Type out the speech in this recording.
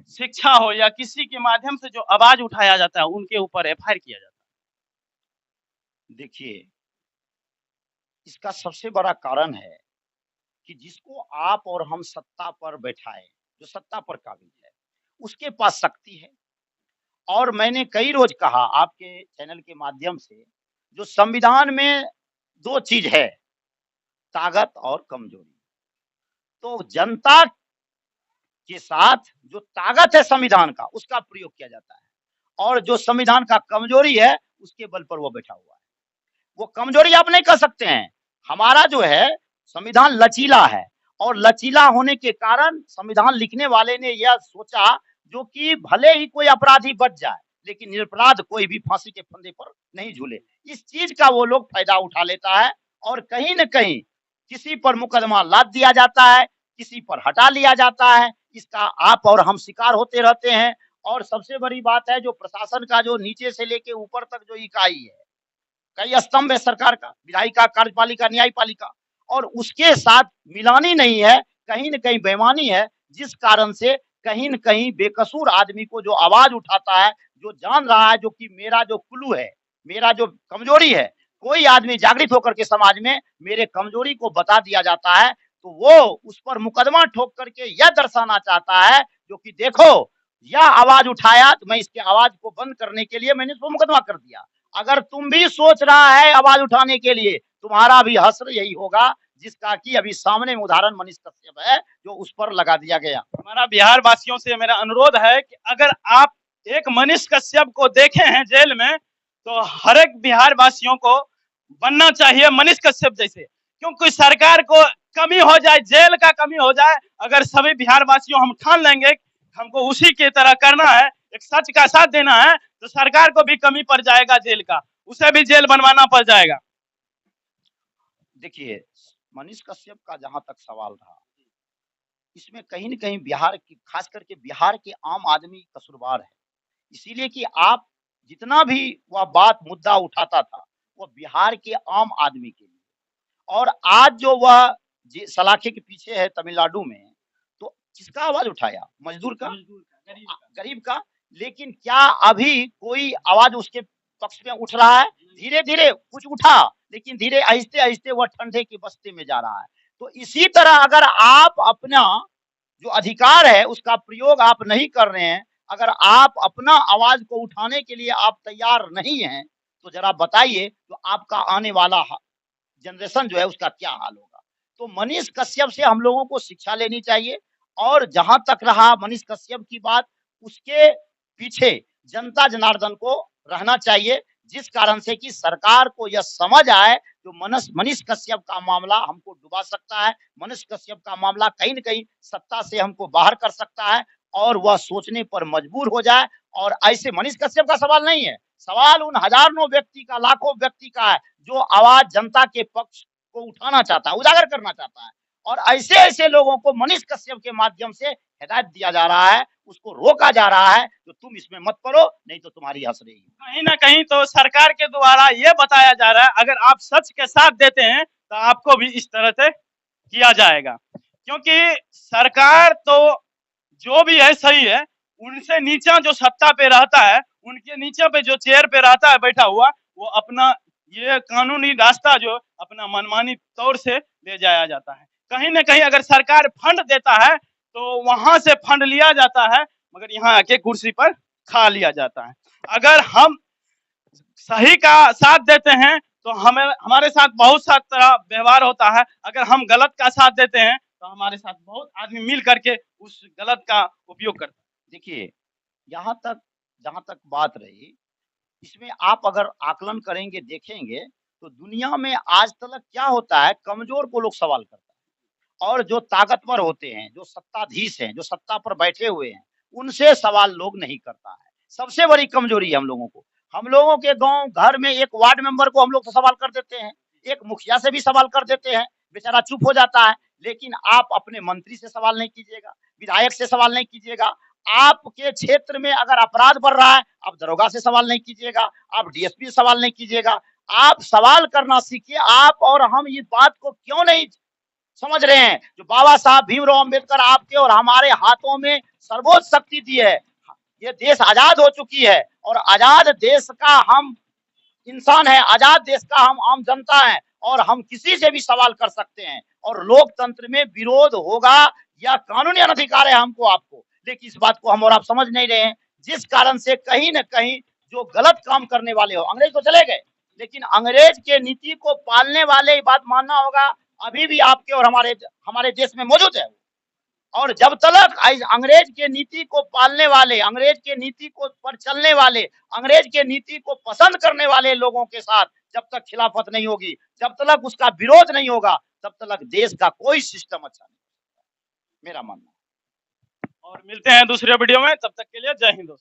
शिक्षा हो या किसी के माध्यम से जो आवाज उठाया जाता है उनके ऊपर एफआईआर किया जाता देखिए, इसका सबसे बड़ा कारण है कि जिसको आप और हम सत्ता पर बैठाएँ, जो सत्ता पर काबिज है, उसके पास शक्ति है। और मैंने कई रोज़ कहा आपके चैनल के माध्यम से, जो संविधान में 2 चीज़ है, ताकत और कमज़ोरी। तो जनता के साथ जो ताकत है संविधान का, उसका प्रयोग किया जाता है और जो संविधान का कमज़ोरी है, उसके बल पर वो बैठा हुआ है। वो कमज़ोरी आप नहीं कह सकते हैं। हमारा जो है संविधान लचीला है और लचीला होने के कारण संविधान लिखने वाले ने यह सोचा जो कि भले ही कोई अपराधी बच जाए, लेकिन निरपराध कोई भी फांसी के फंदे पर नहीं झूले। इस चीज़ का वो लोग फ़ायदा उठा लेता है और कहीं न कहीं किसी पर मुकदमा लाद दिया जाता है, किसी पर हटा लिया जाता है। इसका आप और हम शिकार होते रहते हैं और सबसे बड़ी बात है जो प्रशासन का जो नीचे से लेके ऊपर तक जो इकाई है, कई स्तंभ है सरकार का, विधायिका, कार्यपालिका, न्यायपालिका और उसके साथ मिलानी नहीं है, कहीं न कहीं बेईमानी है, जिस कारण से कहीं न कहीं बेकसूर आदमी को जो आवाज़ उठाता है, जो जान रहा है जो कि मेरा जो क्लू है, मेरा जो कमज़ोरी है, कोई आदमी जागृत होकर के समाज में मेरे कमज़ोरी को बता दिया जाता है, तो वो उस पर मुकदमा ठोक करके यह दर्शाना चाहता है, जो कि देखो, यह आवाज़ उठाया, तो मैं इसकी आवाज़ को बंद करने के लिए मैंने इसको मुकदमा कर दिया। अगर तुम भी सोच रहा है आवाज उठाने के लिए, तुम्हारा भी हश्र यही होगा, जिसका कि अभी सामने में उदाहरण मनीष कश्यप है, जो उस पर लगा दिया गया। हमारा बिहार वासियों से मेरा अनुरोध है कि अगर आप एक मनीष कश्यप को देखे हैं जेल में, तो हर एक बिहार वासियों को बनना चाहिए मनीष कश्यप जैसे, क्योंकि सरकार को कमी हो जाए, जेल का कमी हो जाए, अगर सभी बिहार वासियों हम ठान लेंगे हमको उसी की तरह करना है, एक सच का साथ देना है, तो सरकार को भी कमी पड़ जाएगा जेल का, उसे भी जेल बनवाना पड़ जाएगा। देखिए, मनीष कश्यप का जहां तक सवाल रहा, इसमें कहीं न कहीं बिहार की, खास करके बिहार के आम आदमी कसूरवार है। इसीलिए कि आप जितना भी वह बात मुद्दा उठाता था, वो बिहार के आम आदमी के लिए और आज जो वह सलाखे के पीछे है तमिलनाडु में, तो किसका आवाज उठाया? मजदूर का, गरीब का। लेकिन क्या अभी कोई आवाज उसके पक्ष में उठ रहा है? धीरे धीरे कुछ उठा, लेकिन धीरे आहिस्ते आहिस्ते वह ठंडे के बस्ते में जा रहा है। तो इसी तरह अगर आप अपना जो अधिकार है उसका प्रयोग आप नहीं कर रहे हैं, अगर आप अपना आवाज को उठाने के लिए आप तैयार नहीं हैं, तो जरा बताइए तो आपका आने वाला जनरेशन जो है उसका क्या हाल होगा। तो मनीष कश्यप से हम लोगों को शिक्षा लेनी चाहिए और जहां तक रहा मनीष कश्यप की बात, उसके पीछे जनता जनार्दन को रहना चाहिए, जिस कारण से कि सरकार को यह समझ आए जो मनीष कश्यप का मामला हमको डुबा सकता है, मनीष कश्यप का मामला कहीं न कहीं सत्ता से हमको बाहर कर सकता है और वह सोचने पर मजबूर हो जाए। और ऐसे मनीष कश्यप का सवाल नहीं है, सवाल उन हजारों व्यक्ति का, लाखों व्यक्ति का है, जो आवाज जनता के पक्ष को उठाना चाहता है, उजागर करना चाहता है। और ऐसे-ऐसे लोगों को मनीष कश्यप के माध्यम से हिदायत दिया जा रहा है, उसको रोका जा रहा है, तो तुम इसमें मत पड़ो, नहीं तो तुम्हारी हँस रहेगी। कहीं ना कहीं तो सरकार के द्वारा ये बताया जा रहा है, अगर आप सच के साथ देते हैं तो आपको भी इस तरह से किया जाएगा, क्योंकि सरकार तो जो भी है सही है, उनसे नीचा जो सत्ता पे रहता है, उनके नीचे पे जो चेयर पे रहता है बैठा हुआ, वो अपना ये कानूनी रास्ता जो अपना मनमानी तौर से ले जाया जाता है। कहीं ना कहीं अगर सरकार फंड देता है तो वहां से फंड लिया जाता है, मगर यहाँ आके कुर्सी पर खा लिया जाता है। अगर हम सही का साथ देते हैं तो हमें, हमारे साथ बहुत सा तरह व्यवहार होता है, अगर हम गलत का साथ देते हैं तो हमारे साथ बहुत आदमी मिल करके उस गलत का उपयोग करते हैं। देखिए, यहाँ तक जहाँ तक बात रही, इसमें आप अगर आकलन करेंगे, देखेंगे, तो दुनिया में आज तक क्या होता है, कमज़ोर को लोग सवाल करते हैं और जो ताकतवर होते हैं, जो सत्ताधीश हैं, जो सत्ता पर बैठे हुए हैं, उनसे सवाल लोग नहीं करता है। सबसे बड़ी कमज़ोरी है हम लोगों को। हम लोगों के गाँव घर में एक वार्ड मेंबर को हम लोग तो सवाल कर देते हैं, एक मुखिया से भी सवाल कर देते हैं, बेचारा चुप हो जाता है। लेकिन आप अपने मंत्री से सवाल नहीं कीजिएगा, विधायक से सवाल नहीं कीजिएगा। आपके क्षेत्र में अगर अपराध बढ़ रहा है, आप दरोगा से सवाल नहीं कीजिएगा, आप डीएसपी से सवाल नहीं कीजिएगा। आप सवाल करना सीखिए। आप और हम इस बात को क्यों नहीं समझ रहे हैं? जो बाबा साहब भीमराव अंबेडकर आपके और हमारे हाथों में सर्वोच्च शक्ति दी है। ये देश आजाद हो चुकी है और आजाद देश का हम इंसान है, आजाद देश का हम आम जनता है और हम किसी से भी सवाल कर सकते हैं और लोकतंत्र में विरोध होगा या कानूनी अनधिकार है हमको आपको, लेकिन इस बात को हम और आप समझ नहीं रहे हैं, जिस कारण से कहीं न कहीं जो गलत काम करने वाले हो, अंग्रेज तो चले गए, लेकिन अंग्रेज के नीति को पालने वाले, ये बात मानना होगा, अभी भी आपके और हमारे देश में मौजूद है। और जब तक अंग्रेज के नीति को पालने वाले, अंग्रेज के नीति को पर चलने वाले, अंग्रेज के नीति को पसंद करने वाले लोगों के साथ जब तक खिलाफत नहीं होगी, जब तक उसका विरोध नहीं होगा, तब तक देश का कोई सिस्टम अच्छा नहीं, मेरा मानना है। और मिलते हैं दूसरे वीडियो में, तब तक के लिए जय हिंद दोस्तों।